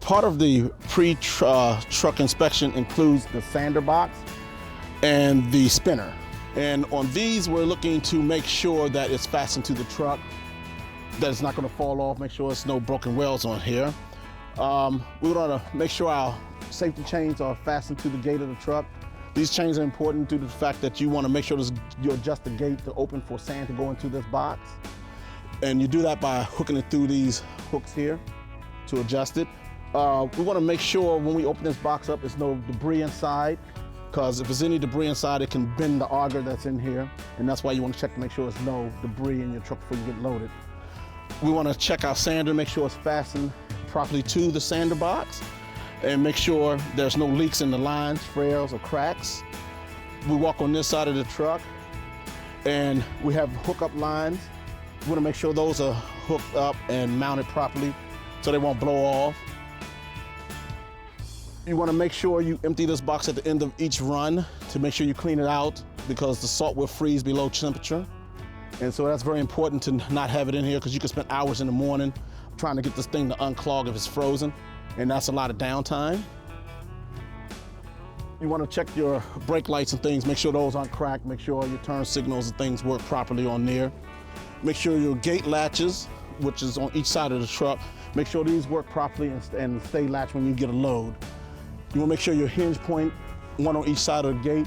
Part of the pre-truck inspection includes the sander box and the spinner. And on these, we're looking to make sure that it's fastened to the truck, that it's not going to fall off, make sure there's no broken welds on here. We want to make sure our safety chains are fastened to the gate of the truck. These chains are important due to the fact that you want to make sure you adjust the gate to open for sand to go into this box. And you do that by hooking it through these hooks here to adjust it. We want to make sure when we open this box up, there's no debris inside, because if there's any debris inside, it can bend the auger that's in here. And that's why you want to check to make sure there's no debris in your truck before you get loaded. We want to check our sander, make sure it's fastened properly to the sander box, and make sure there's no leaks in the lines, frails, or cracks. We walk on this side of the truck, and we have hookup lines. We want to make sure those are hooked up and mounted properly so they won't blow off. You want to make sure you empty this box at the end of each run to make sure you clean it out, because the salt will freeze below temperature. And so that's very important to not have it in here, because you can spend hours in the morning trying to get this thing to unclog if it's frozen, and that's a lot of downtime. You want to check your brake lights and things, make sure those aren't cracked, make sure your turn signals and things work properly on there. Make sure your gate latches, which is on each side of the truck, make sure these work properly and stay latched when you get a load. You want to make sure your hinge point, one on each side of the gate,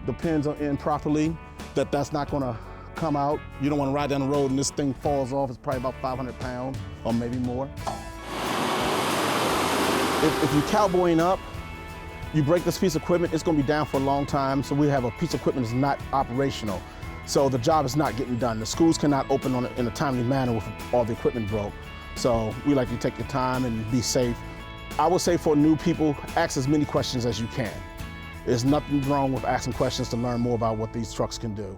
the pins are in properly, that's not going to come out. You don't want to ride down the road and this thing falls off. It's probably about 500 pounds or maybe more. If you're cowboying up, you break this piece of equipment, it's going to be down for a long time. So we have a piece of equipment that's not operational. So the job is not getting done. The schools cannot open on it in a timely manner with all the equipment broke. So we like to take your time and be safe. I would say for new people, ask as many questions as you can. There's nothing wrong with asking questions to learn more about what these trucks can do.